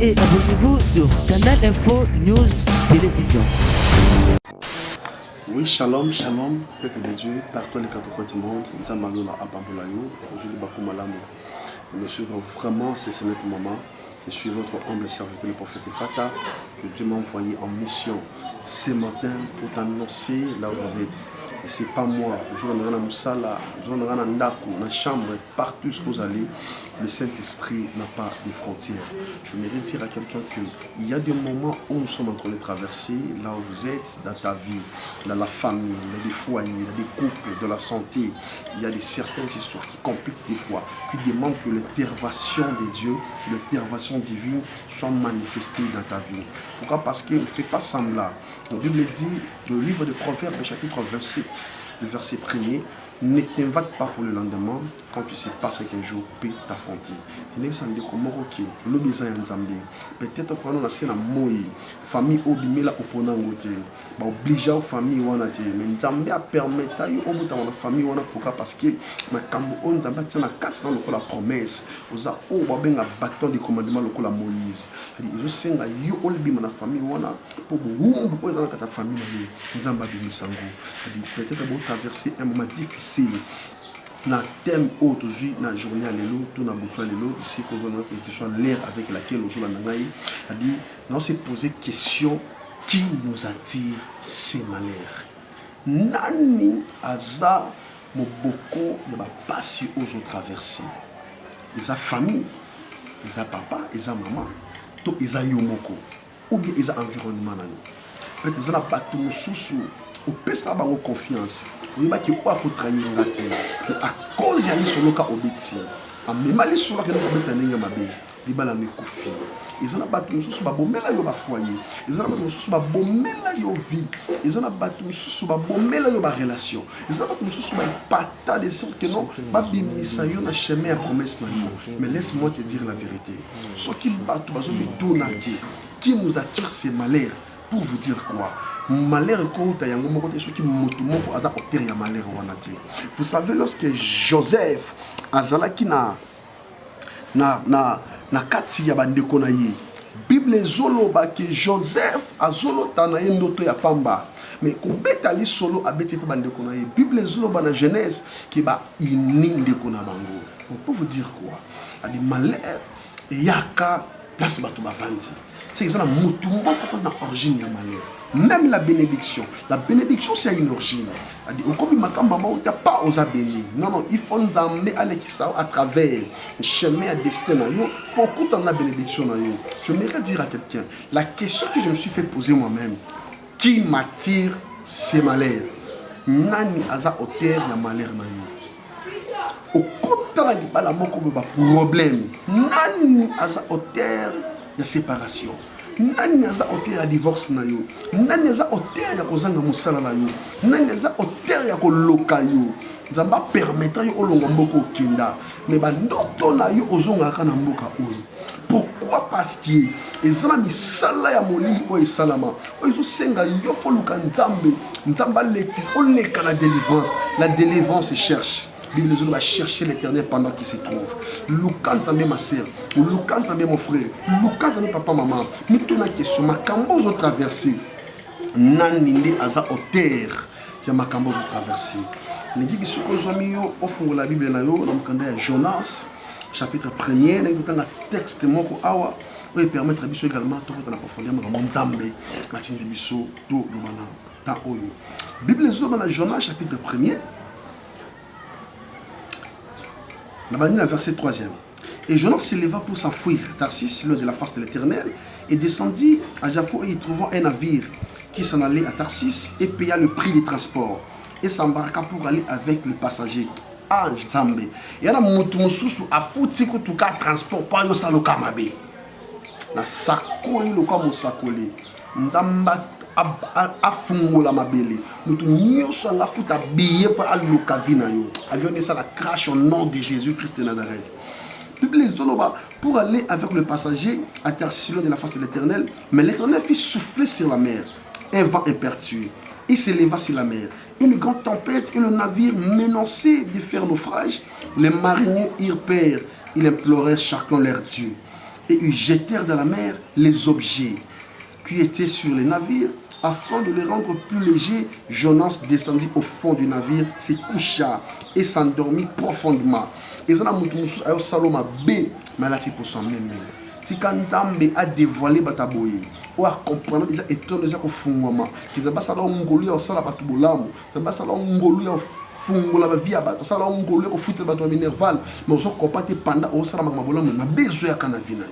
Et abonnez-vous sur Canal Info News Télévision. Oui, shalom, shalom, peuple de Dieu, partout les quatre coins du monde, nous sommes à Bambolayo, aujourd'hui Bakumalamu. Je suis vraiment, c'est notre moment. Je suis votre humble serviteur, le prophète Fata, que Dieu m'a envoyé en mission ce matin pour t'annoncer là où vous êtes. Et ce n'est pas moi, je vais dans la Moussala, je vais dans la chambre, partout où vous allez, le Saint-Esprit n'a pas de frontières. Je voudrais dire à quelqu'un qu'il y a des moments où nous sommes en train de traverser, là où vous êtes, dans ta vie, dans la famille, dans des foyers, dans des couples, dans la santé. Il y a certaines histoires qui compliquent des fois, qui demandent que l'intervention de Dieu, que l'intervention divine soit manifestée dans ta vie. Pourquoi? Parce qu'il ne fait pas semblant. La Bible dit, dans le livre de Proverbes, chapitre 27, le verset 1er, ne t'invite pas pour le lendemain quand tu sais pas ce qu'un jour peut t'affronter. Peut-être que nous avons moi famille obimela oponangote ba obligé aux famille wana te mais nzambe a permettre yo obuta na famille wana pourquoi parce que makambo on nzambe tina 400 lokola promesse oza o ba benga bâton de commandement lokola Moïse ali yo senga yo olibima na famille wana pour bumbu ko ezana kata famille na nzambe bimisango ali peut-être bon traverser un moment difficile. Na thème aujourd'hui, na journée à l'élo, tout na bouton à l'élo, ici qu'on veut que soit l'air avec laquelle nous allons c'est-à-dire, on s'est posé question qui nous attire ces malheurs. Nani aza moboko ne va passer aux autres traversées. Ils ont famille, ils ont papa, ils ont maman, tout ils ont yomoko, ou bien ils ont environnement. Peut-être ils ont battu nos sous-sous, ou peut-être ils ont confiance. Oui, mais qui quoi pour trahir ngati mais à cause ya lisolo ka obeti a même lisolo ka obeta ndenge mabe libala mekufi ezana batu mususu ba bomela yo ba foyer ezana batu mususu ba bomela yo vie ezana batu mususu ba bomela yo ba relation ezana batu mususu ba pata de sorte que non ba bimisa yo na chemin à promesse na yo mais laisse-moi te dire la vérité ce qui batu bazo bituna qui nous attire ces malheurs pour vous dire quoi? Malheur vous savez, lorsque Joseph azalaki na kati ya bandeko na ye, Bible zoloba que Joseph azolota na ye ndoto ya pamba. Mais kobeta li solo abeti pe bandeko na ye, Bible zoloba na Genèse ki ba ini ndeko na bango. Pour vous dire quoi? Adi malheur yaka place bato bavandi. C'est que ça na mutu mboko fa na origine ya malheur. Même la bénédiction c'est une origine. Au cours du makambo il n'y a pas aux bénis. Non non, il faut nous amener à travers le chemin à destin pour que la bénédiction. Je voudrais dire à quelqu'un, la question que je me suis fait poser moi-même, qui m'attire ces malheurs? Nani aza auteur ya malheur na yo? Au cours de la problème, nani aza auteur ya séparation? Nani aza auteur ya divorce na yo? Nani aza auteur ya kozanga musala na yo? Nani aza auteur ya koloka yo? Nzamba permettra yo olonga mboko okinda mais bandoto na yo ozongaka na mboka oyo. Pourquoi? Parce que ezala misala ya molili oyo esalama oyo ezosenga yo foluka nzambe nzamba lekis oleka na délivrance. La délivrance cherche. Bible va chercher l'éternel pendant qu'il se trouve. Lukan Zambé ma sœur, Lukan Zambé mon frère, Lukan Zambé papa maman. Mais tout la question, ma cambo zo traversé. Naninde aza auteur, ya ma cambo zo traversé. Nengi biso ozwami yo ofungola Bible na yo na mokanda ya Jonas chapitre 1er nengi tanga texte moko awa oyo permettre biso également to kota na profondeur ma Nzambe matindi biso to lobana ta oyo. Bible ezoba na Jonas chapitre 1er na bani na verset 3e. Et Jonas s'éleva pour s'enfuir Tarsis, loin de la face de l'Éternel, et descendit à Jaffo et y trouvant un navire qui s'en allait à Tarsis et paya le prix des transports et s'embarqua pour aller avec le passager. Ah, Nzambe. Et là, Moutoumousou a foutu que tout cas transport pas yo saloka mabe. Na sakoli lo comme sakoli. Nzamba a fungola mabele. Mutu nyonso anga futa billet pa aloka vina yo. Avion de ça la crache au nom de Jésus-Christ de Nazareth. Bible Zoloba pour aller avec le passager à Tarsis de la face de l'Éternel, mais l'Éternel fit souffler sur la mer un vent impétueux. Il s'éleva sur la mer. Une grande tempête et le navire menacé de faire naufrage. Les mariniers eurent peur. Ils implorèrent chacun leur Dieu. Et ils jetèrent dans la mer les objets qui étaient sur les navires. Afin de les rendre plus légers, Jonas descendit au fond du navire, se coucha et s'endormit profondément. Et ça, a Saloma B, mais là, c'est pour son même. Si quand Nzambe a dévoilé Bataboye, ou a comprendre déjà étonné déjà au fondement, qu'ils ont pas ça là on ngolu au sala batubolamu, ça pas ça là on ngolu au fungola ba via bato, ça là on ngolu au foot bato minerval, mais on se comprend pendant au sala makabolamu, na besoin ya kana vina.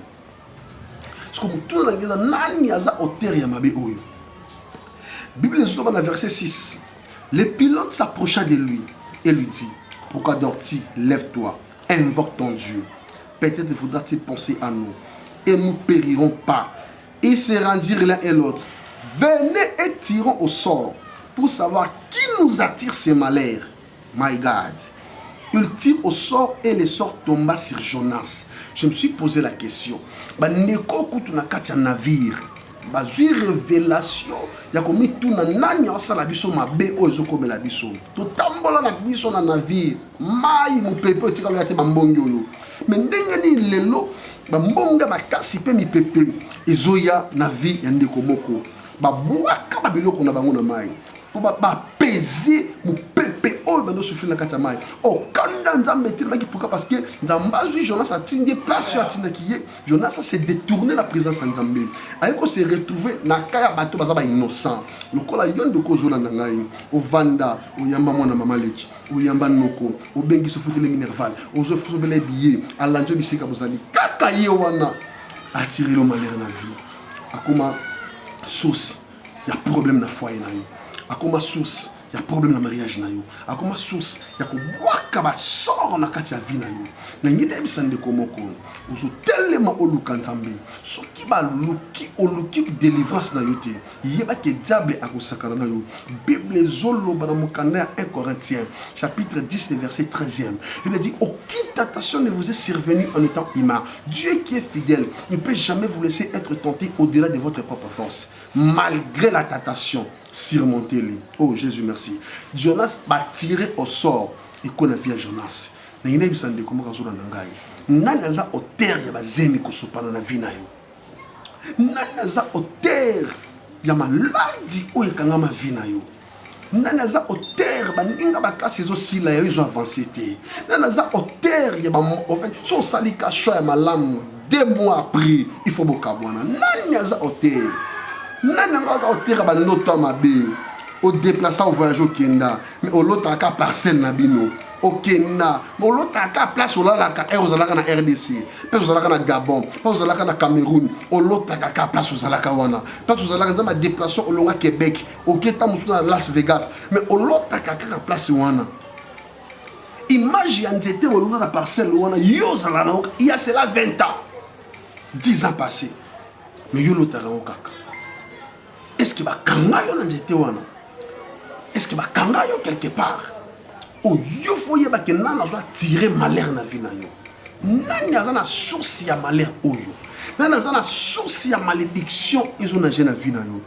Ce que tout na ngeza nani aza auteur ya mabe oyo. Bible est dans le verset 6. Le pilote s'approcha de lui et lui dit: pourquoi dors-tu? Lève-toi, invoque ton Dieu. Peut-être faudra-t-il penser à nous et nous périrons pas. Ils se rendirent l'un et l'autre. Venez et tirons au sort pour savoir qui nous attire ces malheurs. My God. Ils tirent au sort et le sort tomba sur Jonas. Je me suis posé la question. Neko kutuna katia navire. Bazui révélation ya komi tuna nani osala biso mabe oyo komela biso to tambola na biso na navire mai mu pepe otika lo yate bambongi oyo me ndenge ni lelo bambonga makasi pe mi pepe ezoya na vie ya ndeko moko babwaka babiloko na bango na mai po ba peser mu pepe oyo bando souffrir na kata mai o kanda Nzambe tellement pourquoi parce que Nzambazu Jonas a tindi place ya tina kiye Jonas s'est détourné la présence de Nzambe ayeko se retrouver na kaya bato bazaba innocent lokola yondo kozola na ngai o vanda o yamba mwana mamaleki o yamba noko o bengi so futele minerval o zo fubele billet alanjo bisika bozali kaka ye wana attirer le malheur na vie akoma source ya problème na foyer na yo akoma source ya problème na mariage na yo akoma source ya kobwaka ba sort na kati ya vie na yo na ngine bisande komoko ozo tellement oluka Nzambe soki ba oluki délivrance na yo te yeba ke diable akosakana na yo. Bible zoloba na mokanda ya 1 Corinthiens chapitre 10 verset 13e. Il dit aucune tentation ne vous est survenue en étant humain. Dieu qui est fidèle ne peut jamais vous laisser être tenté au-delà de votre propre force. Malgré la tentation, surmontez-les. Oh Jésus, merci. Jonas va tirer au sort et qu'on a vu à Jonas. Mais il y a des comment on a nangai. Nanaza au terre ya bazemi ko sopana na vie na yo. Nanaza au terre ya maladi o ekanga ma vie na yo. Nanaza au terre baninga ba classe zo sila yo ils ont avancé te. Nanaza au terre ya ba en fait son salika choix ya malamu 2 mois après il faut bokabwana. Nanaza au terre. Nanaza au terre ba noto mabe. Au déplaçant au voyage au Kenda, mais au l'autre cas parcelle na bino au Kenya, mais au l'autre cas place au la ka aux alaka na RDC, place aux alaka na Gabon, place aux alaka na Cameroun, au l'autre cas place aux alaka wana, place aux alaka na déplacement au longa Québec, au Keta musuna Las Vegas, mais au l'autre cas place wana. Imagine c'était au longa la parcelle wana yo zalana il y a cela 20 ans, 10 ans passés, mais yo l'autre kaka. Est-ce que ba kanga yo nzete wana? Est-ce que bakanga yo quelque part? Oh yo foye ba ke nana zo tirer malheur na vie na yo. Nani azana source ya malheur oyo. Nani azana source ya malédiction izo na jena vie na yo.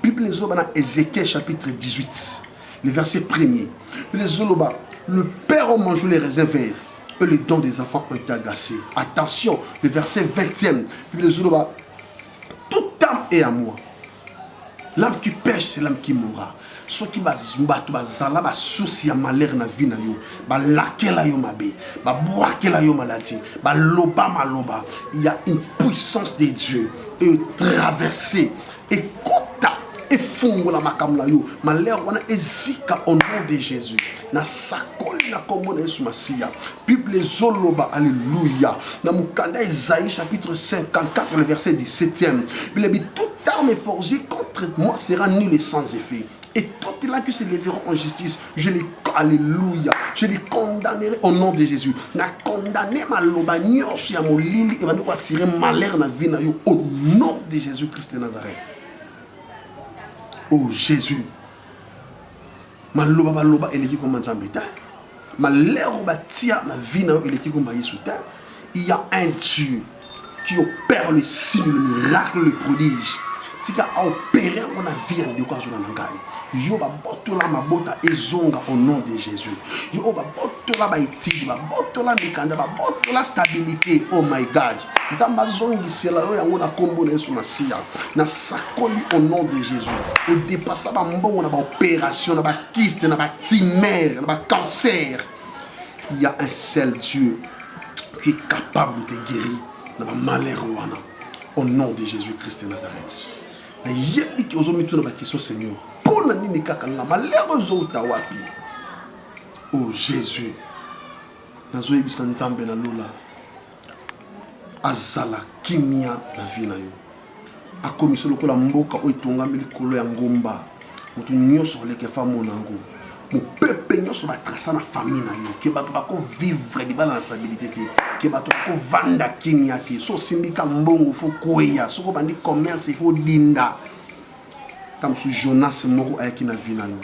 Bible zo bana Ézéchiel chapitre 18, le verset 1er. Les zoloba, le père a mangé les raisins verts et les dents des enfants ont été agacés. Attention, le verset 20e. Les zoloba, toute âme est à moi. L'âme qui pêche, c'est l'âme qui mourra. Ce qui va zala ba souci à malheur na vie na yo, ba lakela yo mabe, ba boakela yo maladie, ba loba maloba. Il y a une puissance de Dieu et traverser. Écoute et fongo la makamla yo, malheur wana ezika au nom de Jésus. Na sakoli na kombo na Yesu Masia. Bible zoloba alléluia. Na mukanda Isaïe chapitre 54 le verset 17e. Il dit toute arme forgée contre moi sera nulle et sans effet. Et toutes là qui se lèveront en justice, je les alléluia, je les condamnerai au nom de Jésus. Na condamné ma loba nyos ya molili et va nous attirer malheur na vie na yo au nom de Jésus Christ de Nazareth. Oh Jésus, ma loba eleki comme nzambe ta. Malheur batia na vie na yo eleki comme Yesu ta. Il y a un Dieu qui opère le signe, le miracle, le prodige. Tika a opéré mon vie en décoration dans ngai. Yo ba botola mabota ezonga au nom de Jésus. Yo ba botola ba itidi, ba botola mikanda, ba botola stabilité. Oh my God. Nzamba zongi sela yo yango na kombo na Yesu Masia. Na sakoli au nom de Jésus. Au dépassa ba mbongo na ba opération, na ba kyste, na ba tumeur, na ba cancer. Il y a un seul Dieu qui est capable de te guérir na ba malheur wana. Au nom de Jésus-Christ de Nazareth. Yebi ki ozo mitu na ba question Seigneur. Pona nini kaka nga malheureusement utawapi. Oh Jésus. Nazo yebisa nzambe na lola. Azala kimia na vie na yo. Akomiso lokola mboka o itongami likolo ya ngomba. Mutu nyoso leke famo nango. Mon peuple nyonso ba trasa na famille na yo. Ke bato bako vivre di bala na stabilité te. Ke bato bako vanda kimia te. So simbika mbongo fo kweya. So ko bandi commerce il faut dinda. Comme sous Jonas moko ayaki na vie na yo.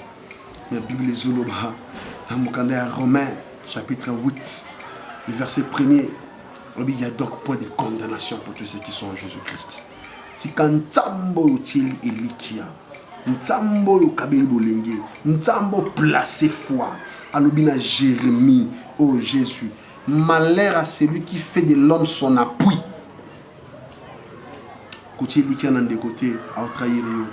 Mais Bible zoloba na mukanda ya Romains chapitre 8 le verset 1er. Il y a donc point de condamnation pour tous ceux qui sont en Jésus-Christ. Si kantambo yotil elikia. Nzambo yo kabeli bolenge, nzambo placé foi. Alobina Jérémie, oh Jésus, malheur à celui qui fait de l'homme son appui. Côté likia nan de côté, à trahir yo.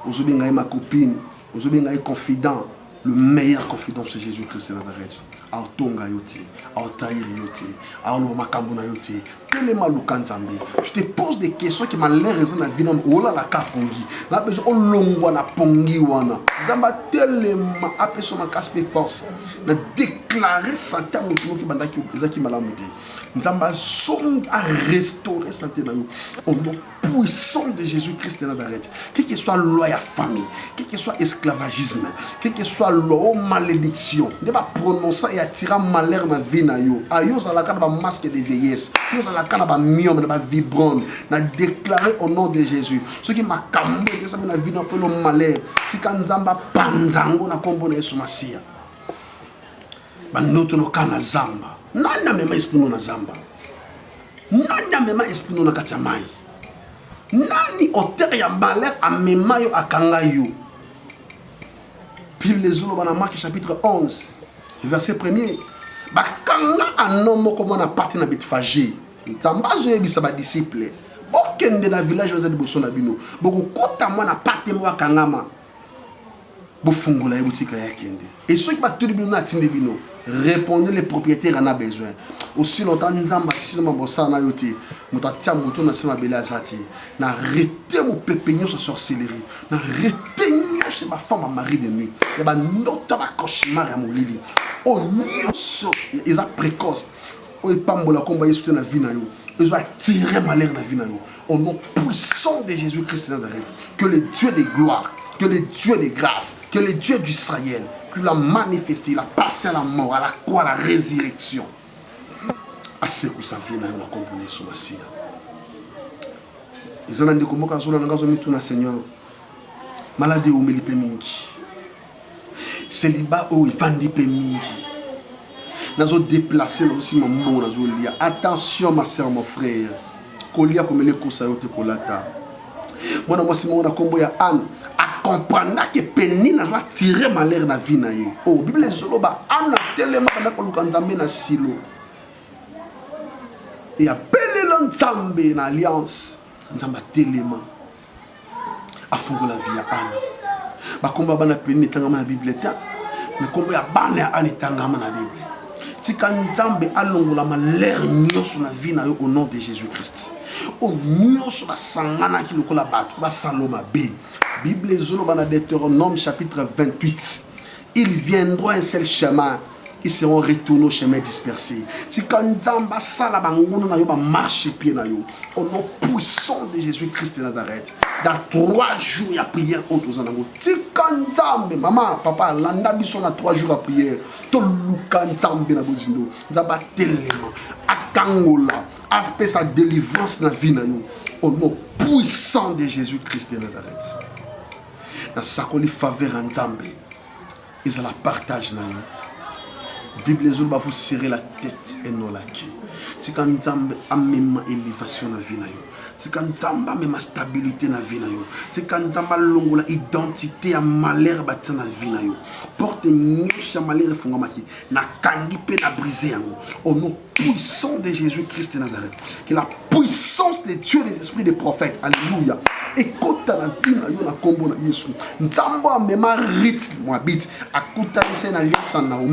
Ozobenga ma copine, ozobenga confident, le meilleur confident c'est Jésus-Christ de Nazareth. A tonga yote, a trahir yote, a lo makambo na yote. Je te pose des questions qui malheureusement na vie na ola la kapongi. Na besoin on longwa na pongi wana. Zamba tellement apeso ma caspe force. Na déclarer santé mutumo ki bandaki ezaki malamuté. Nzamba song a restaurer santé na yo. Au nom puissant de Jésus-Christ de Nazareth. Quel que soit loi ya famille, quel que soit esclavagisme, quel que soit loi malédiction, ne pas prononcer et attirer malheur na vie na yo. Ayo za la kana ba masque de vieillesse. Yo za la kana ba miome na ba vibron. Na déclarer au nom de Jésus. Ce qui m'a camé que ça na vie na peu le malheur. Si kanzamba panzango na kombo na Yesu Masia. Ba noto no kana zamba. Nana mema esprit no na zamba. Nana mema esprit no na katamai. Nani auteur ya malheur amema yo akanga yo. Bible zolo bana Marc chapitre 11 verset 1er. Bakanga anomo comme na parti na Bethphagée. Nzamba zo yebisa ba disciple. Bokende na village de boso na bino. Boko kota mwa na parti mo akangama. Bofungola boutika ya kende. Et ceux qui ba tout bino na tinde bino. Répondez les propriétaires en a besoin. Aussi longtemps nzamba si na bosa na yote. Mutatia moto na sema bela zati. Na rete mo pepegno sa sorcellerie. Na rete c'est ma femme, ma mari de nuit. Il y a nota ba cauchemar ya molili. Oh nyonso ils a précoce. Oh pambola komba yesu na vie na yo. Ils ont attiré malheur na vie na yo. Au nom puissant de Jésus-Christ de Nazareth. Que le Dieu de gloire, que le Dieu de grâce, que le Dieu d'Israël, qu'il l'a manifesté, il a passé à la mort, à la croix, à la résurrection. À ce que ça vient na yo la comprendre sur Masia. Ils ont dit comment kazola na gazo mitu na Seigneur. Maladie ou melipe mingi. Célibat ou ifandi pe mingi. Nazo déplacer aussi mon mot nazo lia. Attention ma sœur, mon frère. Kolia comme les kosayote kolata. Moi moi si mon kombo ya Anne a comprendre que peni nazo tirer malheur na vie na ye. Oh Bible zolo ba Anne tellement na koluka nzambe na silo. Et appelé l'ensemble na alliance. Nzamba tellement afungola vie ya Anne. Bakomba bana peni tangama na Bible ta. Mais kombo ya bana ya Anne tangama na Bible. Tika Nzambe alongola malheur nyonso na vie na yo au nom de Jésus-Christ. O nyonso basangana ki lokola bato basaloma be. Bible ezoloba na Deutéronome chapitre 28. Ils viendront un seul chemin. Ils seront retournés au chemin dispersé. Si quand Nzamba sala bangono na yo ba marche pied na yo, au nom puissant de Jésus-Christ de Nazareth, dans 3 jours il y a prière contre Zanango. Si quand Nzambe, maman, papa, landa biso na 3 jours à prière, to luka Nzambe na bozindo, Nzamba tellement akangola, aspect sa délivrance na vie na yo, au nom puissant de Jésus-Christ de Nazareth. Na sakoli faveur Nzambe, ils la partagent na yo. Bible va vous serrer la tête et non la queue. C'est quand Nzambe a même élévation dans la vie. C'est quand Nzambe a même stabilité dans la vie. C'est quand Nzambe a longue identité à malheur dans la vie. Porte nyos à malheur et fongamaki. Na kangi pe na brisé. Au nom puissant de Jésus-Christ de Nazareth. Que la puissance de Dieu des esprits des prophètes. Alléluia. Écoute la vie na yo na kombo na Yesu. Nzambe a même rythme Moabite. Akutanisa na liasa Naomi.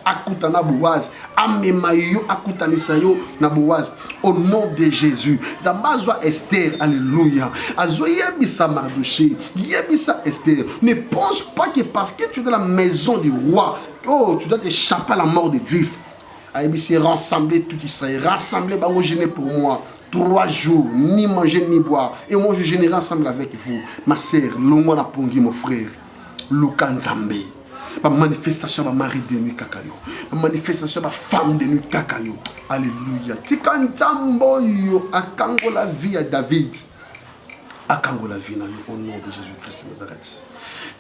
Akutana Boaz. Amema yo akutanisa yo na Boaz. Au nom de Jésus. Nzambe azwa Esther. Alléluia. Azwa yebisa Mardoché. Yebisa Esther. Ne pense pas que parce que tu es dans la maison du roi, oh, tu dois t'échapper à la mort des Juifs. Ayebisi rassembler tout Israël. Rassembler bango jeûner pour moi. 3 jours, ni manger ni boire. Et moi je générerai ensemble avec vous. Ma sœur, longo na pongi mon frère. Luka Nzambe. Ma manifestation ma mari de nuit kakayo. Ma manifestation ma femme de nuit kakayo. Alléluia. Tika Nzambo yo akango la vie à David. Akango la vie na yo au nom de Jésus-Christ de Nazareth.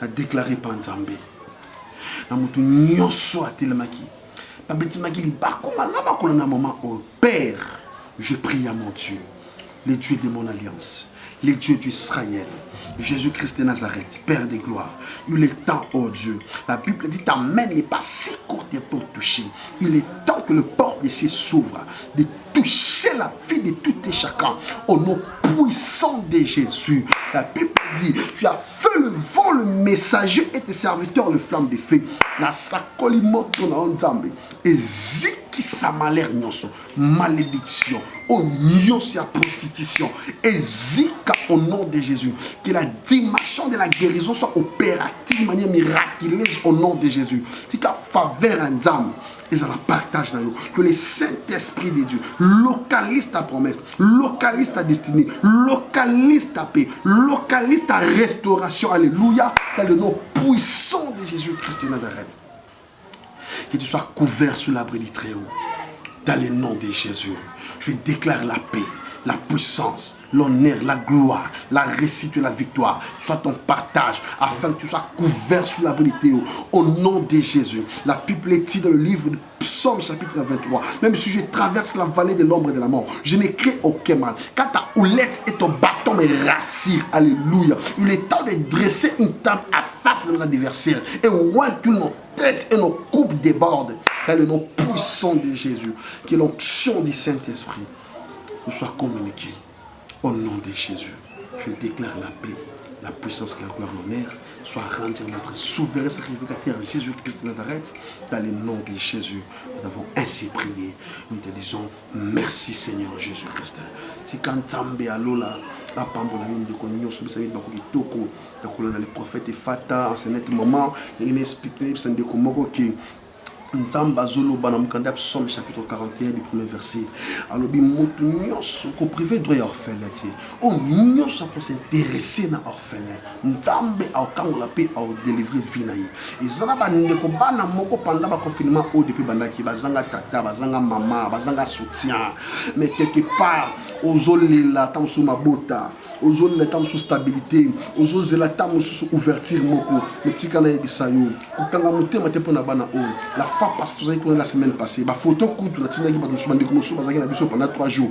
Na déclaré par Nzambe. Na mutu nyonso atelemaki. Pa betimaki li bakoma la bakolo na moment au Père. Je prie à mon Dieu, le Dieu de mon alliance, le Dieu d'Israël, Jésus-Christ de Nazareth, Père de gloire. Il est temps, oh Dieu. La Bible dit ta main n'est pas si courte pour toucher. Il est temps que le porte de ses s'ouvre, de toucher la vie de tout et chacun. Au nom puissant de Jésus. La Bible dit, tu as fait le vent, le messager et tes serviteurs, le flamme de feu. Na sakoli moto na Nzambe. Et ziki sa malheur nyonso. Malédiction. Oh nyonso ya prostitution. Et zika au nom de Jésus. Que la dimension de la guérison soit opérative de manière miraculeuse au nom de Jésus. Tika faveur en Nzambe. Ils en partagent dans eux. Que le Saint-Esprit de Dieu localise ta promesse, localise ta destinée, localise ta paix, localise ta restauration. Alléluia. Dans le nom puissant de Jésus-Christ de Nazareth. Que tu sois couvert sous l'abri du Très-Haut. Dans le nom de Jésus. Je déclare la paix, la puissance, l'honneur, la gloire, la réussite et la victoire soit ton partage afin que tu sois couvert sous l'abri du Très-Haut. Au nom de Jésus. La Bible est dit dans le livre de Psaume chapitre 23. Même si je traverse la vallée de l'ombre et de la mort, je ne crains aucun mal. Quand ta houlette et ton bâton me rassurent. Alléluia. Il est temps de dresser une table à face de nos adversaires. Et loin que nos têtes et nos coupes débordent. Dans le nom puissant de Jésus. Que l'onction du Saint-Esprit nous soit communiquée. Au nom de Jésus, je déclare la paix, la puissance, la gloire, l'honneur soit rendue à notre souverain sacrificateur Jésus-Christ de Nazareth. Dans le nom de Jésus, nous avons ainsi prié. Nous te disons merci Seigneur Jésus-Christ. Si quand Nzambe alola, apambola une de connexion sur le salut de Toko, le prophète Fata en ce moment, il explique que qui Nzamba zolo banamukanda Psaume chapitre 41 du premier verset. Alors bi mutu nyonso ko privé droit orphelin ti. On nyonso pour s'intéresser na orphelin. Nzambe au kangola pe au délivrer vinayi. Ezana ba ndeko bana moko pendant ba confinement au depuis bandaki bazanga tata, bazanga mama, bazanga soutien. Mais quelque part ozolela tam sous mabota, ozolela tam sous stabilité, ozozela tam sous ouverture moko. Mais tika na yebisayo. Kokanga mutema te pona bana o. La parce que vous avez la semaine passée, la photo coûte la tina qui va nous pendant 3 jours,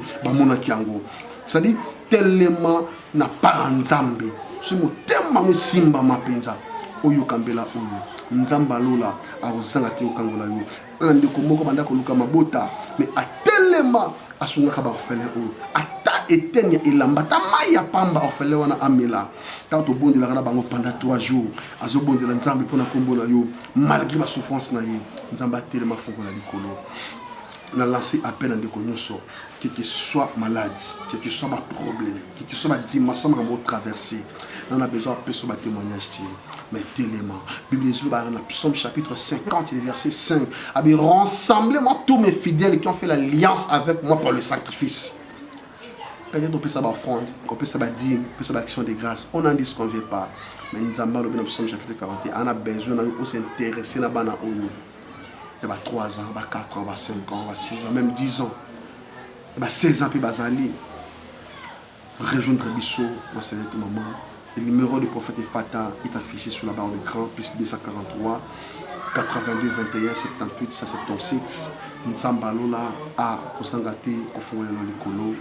c'est-à-dire tellement n'a pas Nzambe. Ce mot tellement simba ma penza. oyo kambela oyo nzamba lola akozanga te okangola yo ana ndeko moko banda koluka mabota mais atelema asungaka ba orphelin oyo ata etenya elamba ta mai ya pamba orphelin wana amela ta to bondela kana bango pendant 3 jours azobondela nzambe pona kombo na yo malgré ma souffrance na ye nzamba telema fongo na likolo na lancé appel à des connaissances, quel que soit malade, quel que soit ma problème, quel que soit ma dimension que je traverser, on a besoin de personne témoignage. Mais tellement, Bible dans Psaume chapitre 50, le verset 5, rassemblez-moi tous mes fidèles qui ont fait l'alliance avec moi pour le sacrifice. Peut-être on peut savoir offrande, on peut savoir dîme, on peut savoir action de grâce. On n'en dit ce qu'on ne veut pas. Mais nous avons dans Psaume chapitre 41, on a besoin de s'intéresser à la il y a 3 ans, 4 ans, 5 ans, 6 ans, même 10 ans. Il y a 16 ans, puis Bazali. Rejoindre Bissot, moi c'est le moment. Le numéro du prophète Fata est affiché sur la barre d'écran, plus 243, 82, 21, 78, 177. Nsamba Lola a Kosangate, Kofungwa Likolo.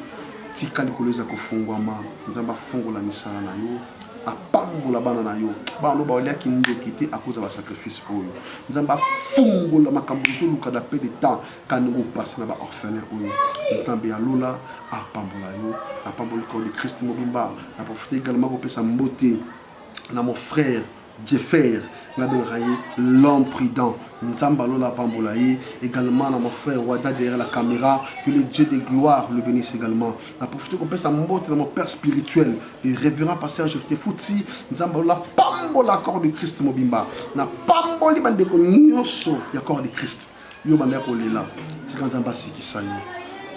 Tika Likolo za Kofungwama, Nzamba Fongo la Misala na yo. A pambola bana na yo bano ba olia ki ndo kité à cause de sacrifice oyo nzamba fungola makambo zo luka da peu de temps quand nous passe na ba orphelin oyo nzambe ya lola a pambola yo a pambola ko de Christ mobimba a profiter également pour pesa mbote na mon frère Jeffer l'homme prudent nzamba lola pambola ye également na mon frère Wada derrière la caméra que le Dieu de gloire le bénisse également na profiter qu'on pesa mbote na mon père spirituel le révérend pasteur Jefté Fouti nzamba lola pambola corps de Christ mobimba na pamboli bande ko nyonso ya corps de Christ yo bande ko lela tika nzamba sikisa yo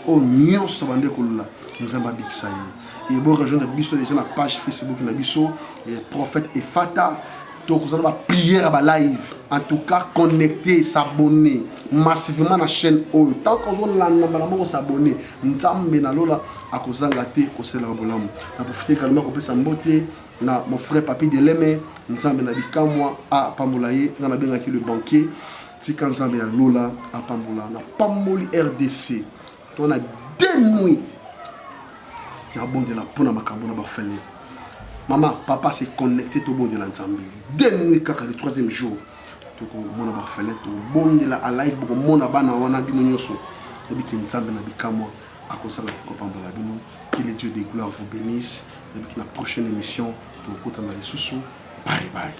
o nyonso bande ko lela nzamba bikisa ye et bon rejoindre biso déjà na page Facebook na biso et prophète Efata. Donc vous allez prière à live. En tout cas, connecter, s'abonner massivement à la chaîne. Tant que vous allez s'abonner, nous allons à cause de la bolam. On profite également pour sa beauté. Mon frère Papi de Leme, nous allons à Pamboulaye, nous allons le banquier. Si quand nous allons Lola à Pamboula, na Pamboli RDC. On a 2 nuits. Il y a bon de la pona makambona bafele. Maman, papa s'est connecté au bon de l'ensemble. Dès le 3e jour, tout le monde a fait le bon de la live, beaucoup de monde a fait et puis que le Dieu de gloire vous bénisse. Et puis la prochaine émission, bye bye.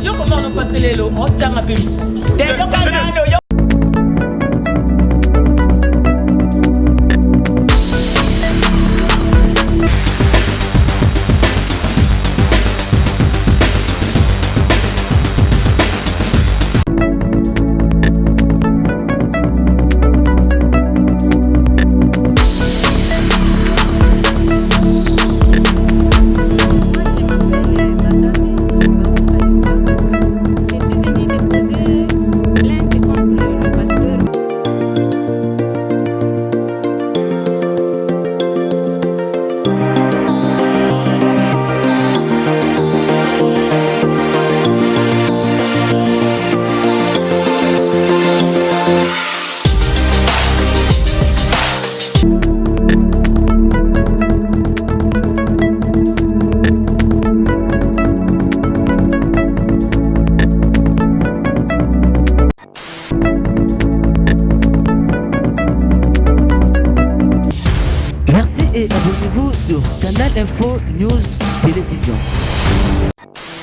Yo comment on passe les lots, on tient un peu. Et abonnez-vous sur Canal Info News Télévision.